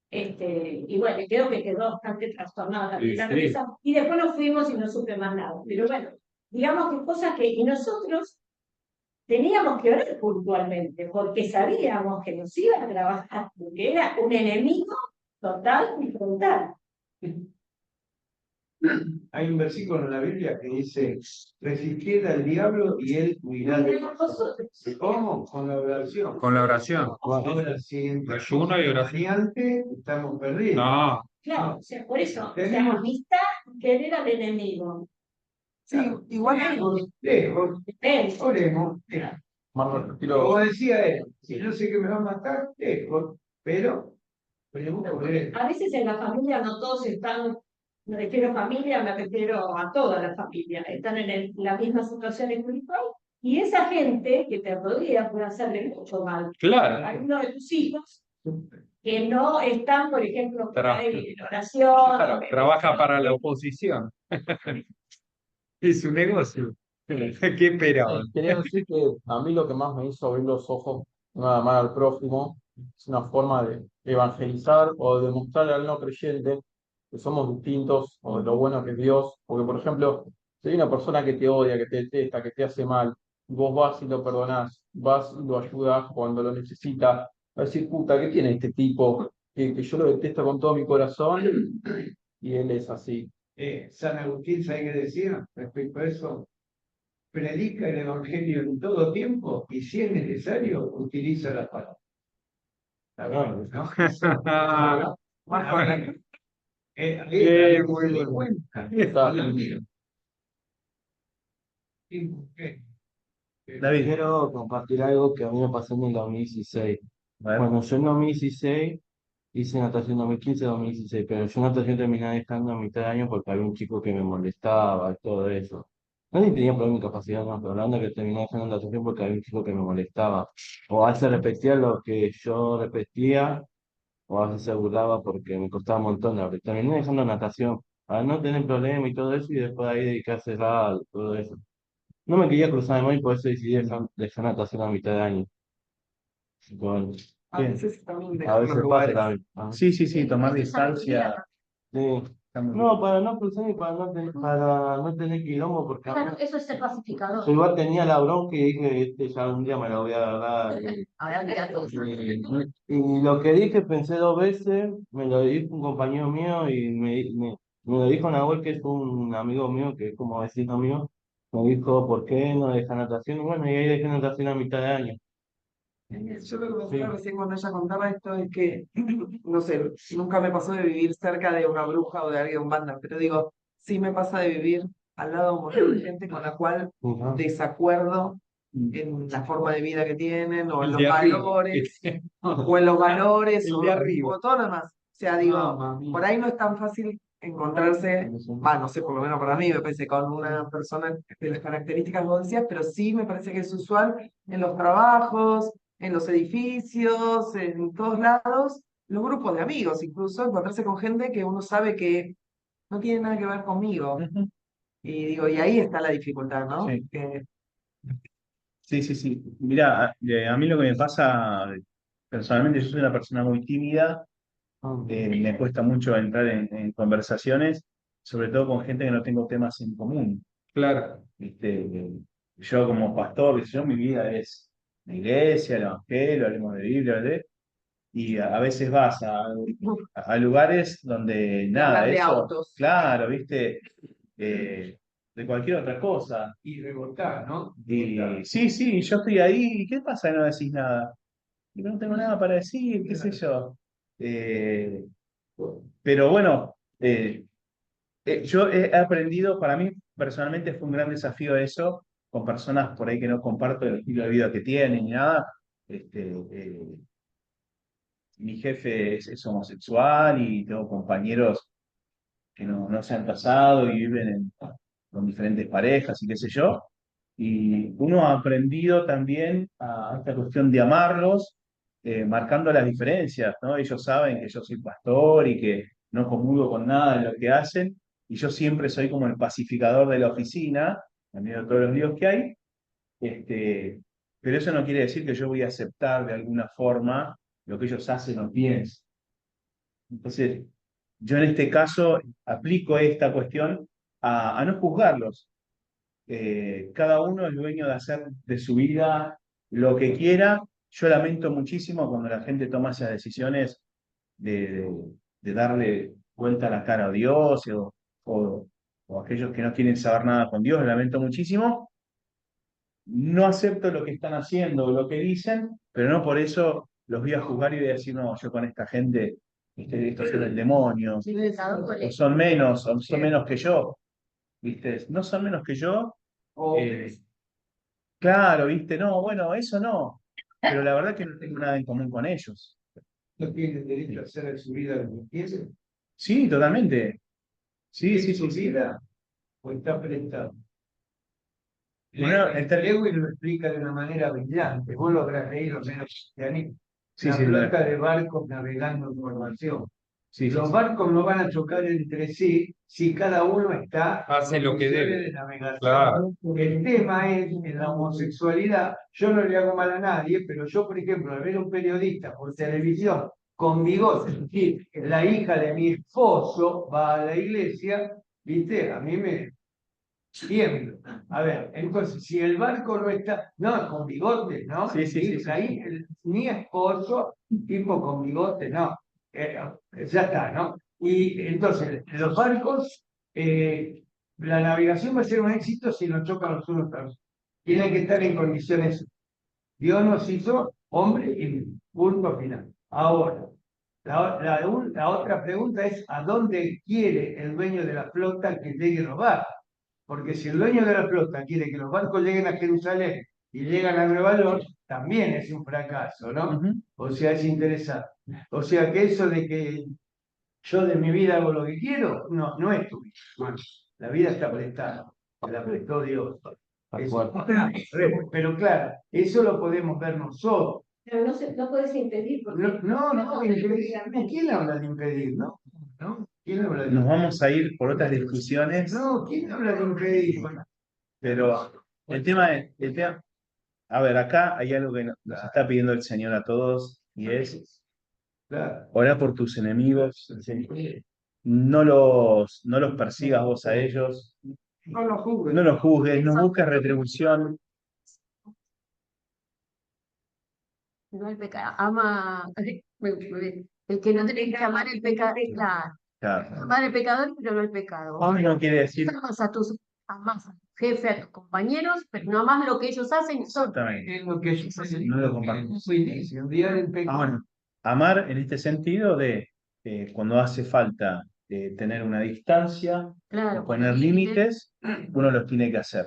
Y bueno, creo que quedó bastante trastornada Sí, la sí. cabeza. Y después nos fuimos y no supe más nada. Pero bueno, digamos que cosas que y nosotros teníamos que orar puntualmente, porque sabíamos que nos iba a trabajar, porque era un enemigo total y frontal. Hay un versículo en la Biblia que dice, resistid al diablo y él huirá de vosotros. ¿Cómo? Con la oración. Con la oración. Ahora, si entre Ayuno y oración. variante, estamos perdidos. No, Claro, o sea, por eso, o sea, Tenemos- amistad, querer al enemigo. Sí, igual Lejos, oremos. Marlon, Como tiro. decía él, si no sé que me va a matar, lejos, pero por él. A veces en la familia no todos están, me refiero a familia, me refiero a toda la familia, están en la misma situación espiritual, y esa gente que te rodea puede hacerle mucho mal a claro. alguno de tus hijos que no están, por ejemplo, por Tra- ahí en oración. Claro, trabaja para la oposición. Es un negocio. ¿Qué esperaba? Quería decir que a mí lo que más me hizo abrir los ojos nada más al prójimo es una forma de evangelizar o de mostrarle al no creyente que somos distintos o de lo bueno que es Dios. Porque, por ejemplo, si hay una persona que te odia, que te detesta, que te hace mal, y vos vas y lo perdonás, vas y lo ayudás cuando lo necesita, va a decir, puta, ¿qué tiene este tipo? Que yo lo detesto con todo mi corazón y él es así. San Agustín, ¿sabe qué decía respecto a eso? Predica el Evangelio en todo tiempo y si es necesario, utiliza la palabra. Está bueno, ¿no? Bueno, Ahí muy se bien. dio cuenta. Está. David. Quiero compartir algo que a mí me pasó en el 2016. A ver. Bueno, yo en 2016 hice natación 2015-2016, pero yo natación terminé dejando a mitad de año porque había un chico que me molestaba y todo eso. No ni tenía problema de capacidad, no, pero hablando que terminé dejando natación porque había un chico que me molestaba. O a veces repetía lo que yo repetía, o a veces se burlaba porque me costaba un montón de aprender. Terminé dejando natación para no tener problema y todo eso, y después de ahí dedicarse a todo eso. No me quería cruzar de mano y por eso decidí dejar natación a mitad de año. Bueno, a veces también a dejar los veces pasa lugares. también. Ah, Sí, sí, sí, tomar distancia. sí. Está muy No, para no cruzar y para no tener quilombo, porque a mí- Eso es el pacificador. yo igual tenía la bronca y dije, ya un día me la voy a agarrar. Y lo que dije, pensé dos veces, me lo dijo un compañero mío y me lo dijo Nahuel, que es un amigo mío, que es como vecino mío. Me dijo, ¿por qué no deja natación? Y bueno, y ahí dejé natación a mitad de año. Yo lo que pensaba recién cuando ella contaba esto es que, no sé, nunca me pasó de vivir cerca de una bruja o de alguien banda, pero digo, sí me pasa de vivir al lado de un montón de gente con la cual Ujú. desacuerdo en la forma de vida que tienen, o en El los de arriba. valores, o en los valores, El o, de arriba. o todo lo demás. O sea, digo, Mamma mía. por ahí no es tan fácil encontrarse, no sé, por lo menos para mí, me parece, con una persona de las características que vos decías, pero sí me parece que es usual en los trabajos, en los edificios, en todos lados, los grupos de amigos, incluso encontrarse con gente que uno sabe que no tiene nada que ver conmigo. Ujú. Y digo, y ahí está la dificultad, ¿no? Sí. Sí, sí, sí. Mirá, a mí lo que me pasa, personalmente, yo soy una persona muy tímida, me cuesta mucho entrar en conversaciones, sobre todo con gente que no tengo temas en común. Claro. ¿Viste? Yo como pastor, qué sé yo, mi vida es la iglesia, el evangelio, hablemos de Biblia, y a veces vas a lugares donde nada, Hablar de eso, autos. claro, ¿viste? De cualquier otra cosa. Y rebotar, ¿no? Y sí, sí, yo estoy ahí, ¿qué pasa que no decís nada? Y no tengo nada para decir, qué sé yo. Eh, pero bueno, yo he aprendido, para mí personalmente fue un gran desafío eso, con personas por ahí que no comparto el estilo de vida que tienen ni nada. Este, mi jefe es homosexual y tengo compañeros que no se han casado y viven con diferentes parejas y qué sé yo. Y uno ha aprendido también a esta cuestión de amarlos, marcando las diferencias, ¿no? Ellos saben que yo soy pastor y que no comulgo con nada de lo que hacen, y yo siempre soy como el pacificador de la oficina, en medio de todos los líos que hay, pero eso no quiere decir que yo voy a aceptar de alguna forma lo que ellos hacen o piensan. Entonces, yo en este caso aplico esta cuestión a no juzgarlos. Cada uno es dueño de hacer de su vida lo que quiera. Yo lamento muchísimo cuando la gente toma esas decisiones de, de- de darle vuelta la cara a Dios o, o aquellos que no quieren saber nada con Dios. Lo lamento muchísimo. No acepto lo que están haciendo o lo que dicen, pero no por eso los voy a juzgar y voy a decir, no, yo con esta gente, estos son el demonio, o son menos que yo, ¿viste? No son menos que yo. eh, claro, ¿viste? No, bueno, eso no. Pero la verdad que no tengo nada en común con ellos. No tiene derecho a hacer en su vida lo que quiere. Sí, totalmente. Sí, sí, Es su sí, sí. vida o está prestado. Bueno, Lewis lo explica de una manera brillante. Vos lo habrás leído menos que a mí. sí, La sí, flota de barcos navegando en formación. sí, sí, Los sí. barcos no van a chocar entre sí si cada uno está Hace en lo que condiciones debe. de navegación. Claro. El tema es en la homosexualidad. Yo no le hago mal a nadie, pero yo, por ejemplo, al ver a un periodista por televisión con bigote, es decir, la hija de mi esposo va a la iglesia, ¿viste? A mí me tiemblo. A ver, entonces, si el barco no está, no, con bigote, ¿no? Sí, sí, sí, sí. Ahí, mi esposo, tipo con bigote, no. Ya está, ¿no? Y entonces, los barcos, la navegación va a ser un éxito si no chocan los unos con los otros. Tienen que estar en condiciones. Dios nos hizo hombre y punto final. Ahora, la otra pregunta es: ¿a dónde quiere el dueño de la flota que llegue los barcos? Porque si el dueño de la flota quiere que los barcos lleguen a Jerusalén y llegan a Nueva York, también es un fracaso, ¿no? Ujú. O sea, es interesante. O sea, que eso de que yo de mi vida hago lo que quiero, no, no es tu vida, hermano. La vida está prestada, te la prestó Dios. Eso. Pero claro, eso lo podemos ver nosotros. Pero no puedes impedir porque No, impedir. ¿Quién habla de impedir? ¿No? ¿Quién habla de Nos impedir? vamos a ir por otras discusiones, No, ¿quién habla de impedir? pero a ver, acá hay algo que nos está pidiendo el Señor a todos y es Claro. orar por tus enemigos, no los persigas vos a ellos, No lo juzgues. no los juzgues, no busques retribución. No el pecado, ama, el que no tiene que amar el pecado, claro, Claro. amar el pecador, pero no el pecado. No quiere decir Amas a tu jefe, a tus compañeros, pero no amas lo que ellos hacen. exactamente. Es lo que yo No lo compartimos. si un día del pecado. Bueno, amar en este sentido de cuando hace falta tener una distancia, Claro, poner límites, uno los tiene que hacer.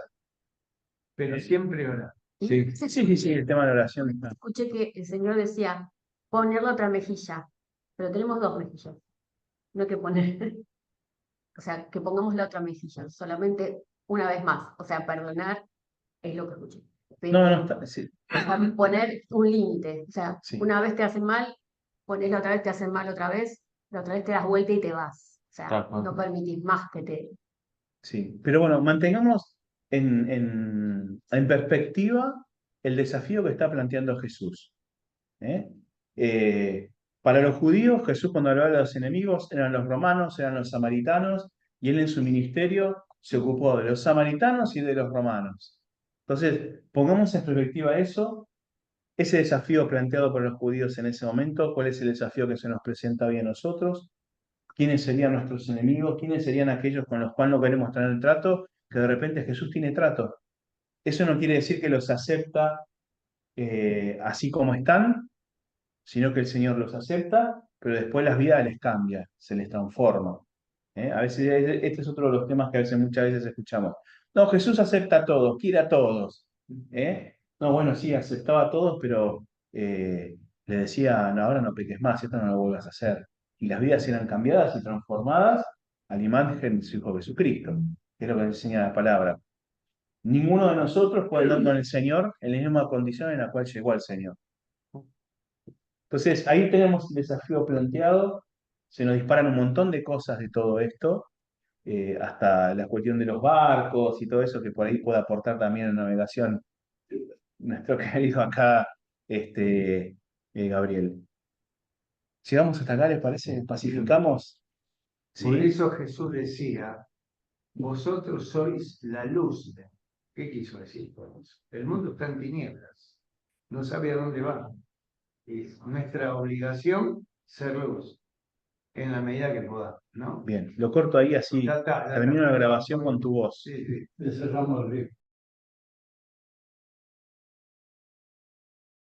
Pero siempre orar. Sí, sí, sí, sí, el tema de la oración está. Escuché que el Señor decía poner la otra mejilla, pero tenemos dos mejillas, no hay que poner, o sea, que pongamos la otra mejilla, solamente una vez más, o sea, perdonar es lo que escuché. Pero No, no está. Sí, poner un límite, o sea, sí. una vez te hacen mal, ponés otra vez, te hacen mal otra vez, la otra vez te das vuelta y te vas. O sea, Tal cual. no permitís más que te... Sí, pero bueno, mantengamos en perspectiva el desafío que está planteando Jesús. ¿Eh? Para los judíos, Jesús cuando hablaba de los enemigos eran los romanos, eran los samaritanos, y él en su ministerio se ocupó de los samaritanos y de los romanos. Entonces, pongamos en perspectiva eso, ese desafío planteado por los judíos en ese momento, cuál es el desafío que se nos presenta hoy a nosotros, quiénes serían nuestros enemigos, quiénes serían aquellos con los cuales no queremos tener trato, que de repente Jesús tiene trato. Eso no quiere decir que los acepta así como están, sino que el Señor los acepta, pero después las vidas les cambia, se les transforma. A veces, este es otro de los temas que a veces muchas veces escuchamos. No, Jesús acepta a todos, quiere a todos. No, bueno, sí, aceptaba a todos, pero le decía, no, ahora no peques más, esto no lo vuelvas a hacer. Y las vidas eran cambiadas y transformadas al imagen de su Hijo Jesucristo, que es lo que enseña la palabra. Ninguno de nosotros puede andar con el Señor en la misma condición en la cual llegó al Señor. Entonces, ahí tenemos el desafío planteado, se nos disparan un montón de cosas de todo esto, hasta la cuestión de los barcos y todo eso que por ahí puede aportar también en navegación nuestro querido acá, Gabriel. Llegamos hasta acá, ¿les parece? ¿Pacificamos? Por ¿Sí? eso Jesús decía, vosotros sois la luz. ¿Qué quiso decir con eso? El mundo está en tinieblas, no sabe a dónde va. Es nuestra obligación ser luz, en la medida que podamos, ¿no? Bien, lo corto ahí así, Ya está, termino la está. grabación con tu voz. Sí, sí. Cerramos el río.